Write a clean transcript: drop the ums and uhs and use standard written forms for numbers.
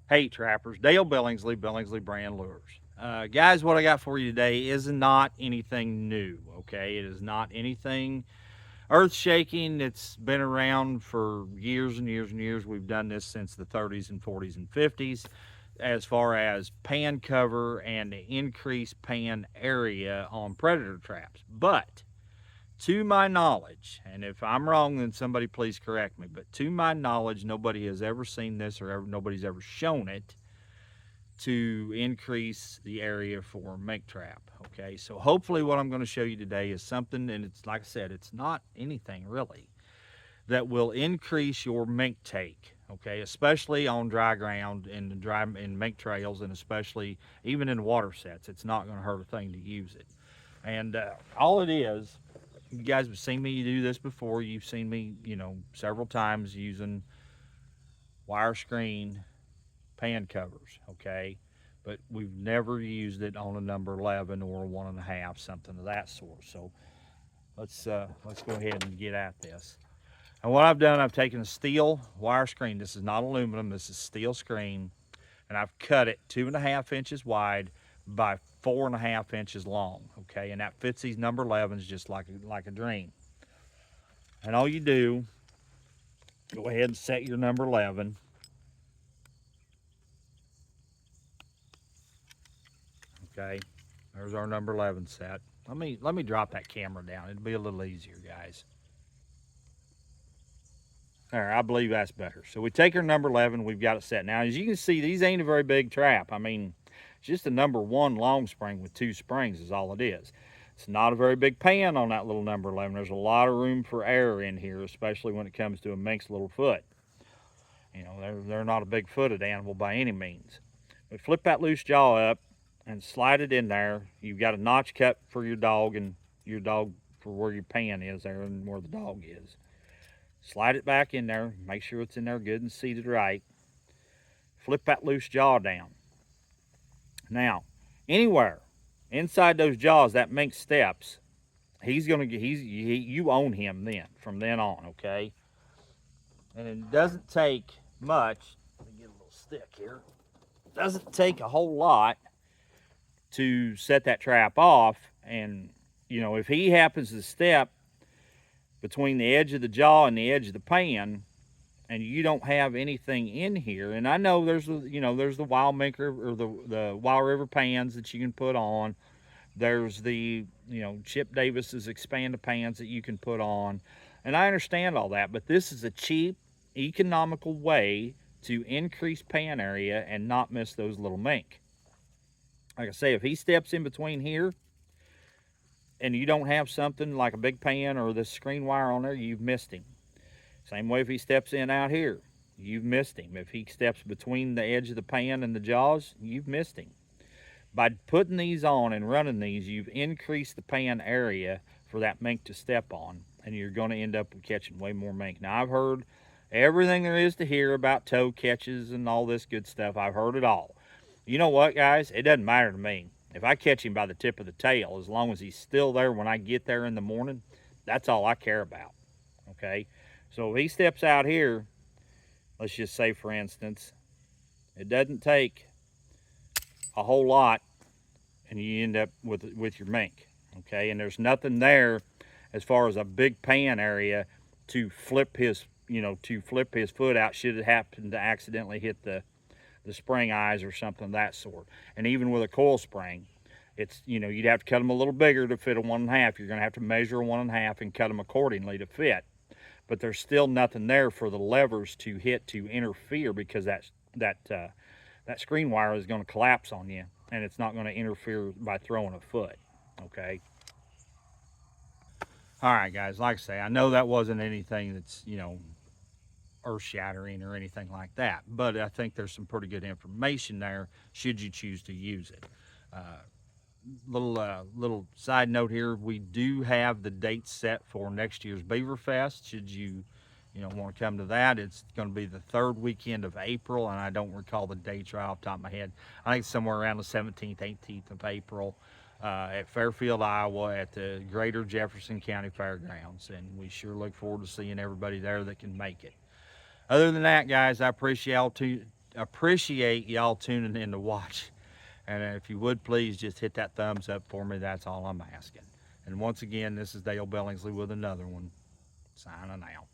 Hey trappers, Dale Billingsley, Billingsley Brand Lures. Guys, what I got for you today is not anything new, okay? It is not anything earth shaking. It's been around for years and years and years. We've done this since the 30s and 40s and 50s as far as pan cover and increased pan area on predator traps. But to my knowledge, and if I'm wrong, then somebody please correct me, but to my knowledge, nobody has ever seen this or nobody's ever shown it to increase the area for mink trap. Okay, so hopefully, what I'm going to show you today is something, and it's like I said, it's not anything really that will increase your mink take. Okay, especially on dry ground and dry in mink trails, and especially even in water sets, it's not going to hurt a thing to use it. And all it is, you guys have seen me do this before. You've seen me, several times using wire screen pan covers, okay? But we've never used it on a number 11 or a 1.5, something of that sort. So let's go ahead and get at this. And what I've done, I've taken a steel wire screen. This is not aluminum. This is steel screen, and I've cut it 2.5 inches wide by 4.5 inches long. Okay, and that fits these number 11s just like a dream. And all you do, go ahead and set your number 11. Okay, there's our number 11 set. Let me drop that camera down. It'll be a little easier, guys. There, I believe that's better. So we take our number 11. We've got it set. Now, as you can see, these ain't a very big trap. I mean, it's just a number 1 long spring with 2 springs is all it is. It's not a very big pan on that little number 11. There's a lot of room for error in here, especially when it comes to a mink's little foot. They're not a big footed animal by any means. But flip that loose jaw up and slide it in there. You've got a notch cut for your dog and your dog for where your pan is there and where the dog is. Slide it back in there. Make sure it's in there good and seated right. Flip that loose jaw down. Now, anywhere inside those jaws, that mink steps, you own him then from then on, okay? And it doesn't take much. Let me get a little stick here. It doesn't take a whole lot to set that trap off. And if he happens to step between the edge of the jaw and the edge of the pan, and you don't have anything in here, and I know there's the wild minker or the Wild River pans that you can put on. There's the Chip Davis's expanded pans that you can put on, and I understand all that, but this is a cheap, economical way to increase pan area and not miss those little mink. Like I say, if he steps in between here and you don't have something like a big pan or the screen wire on there, you've missed him. Same way if he steps in out here, you've missed him. If he steps between the edge of the pan and the jaws, you've missed him. By putting these on and running these, you've increased the pan area for that mink to step on, and you're going to end up catching way more mink. Now, I've heard everything there is to hear about toe catches and all this good stuff. I've heard it all. You know what, guys? It doesn't matter to me. If I catch him by the tip of the tail, as long as he's still there when I get there in the morning, that's all I care about, okay? So if he steps out here, let's just say, for instance, it doesn't take a whole lot, and you end up with your mink, okay? And there's nothing there as far as a big pan area to flip his foot out should it happen to accidentally hit the spring eyes or something of that sort. And even with a coil spring, it's you'd have to cut them a little bigger to fit a 1.5. You're going to have to measure a 1.5 and cut them accordingly to fit. But there's still nothing there for the levers to hit to interfere, because that screen wire is going to collapse on you, and it's not going to interfere by throwing a foot. Okay. All right, guys. Like I say, I know that wasn't anything that's earth shattering or anything like that, but I think there's some pretty good information there should you choose to use it. Little side note here: we do have the date set for next year's Beaver Fest. Should you want to come to that, it's going to be the 3rd weekend of April, and I don't recall the dates right off the top of my head. I think it's somewhere around the 17th, 18th of April at Fairfield, Iowa, at the Greater Jefferson County Fairgrounds, and we sure look forward to seeing everybody there that can make it. Other than that, guys, I appreciate appreciate y'all tuning in to watch. And if you would please just hit that thumbs up for me, that's all I'm asking. And once again, this is Dale Billingsley with another one. Signing out.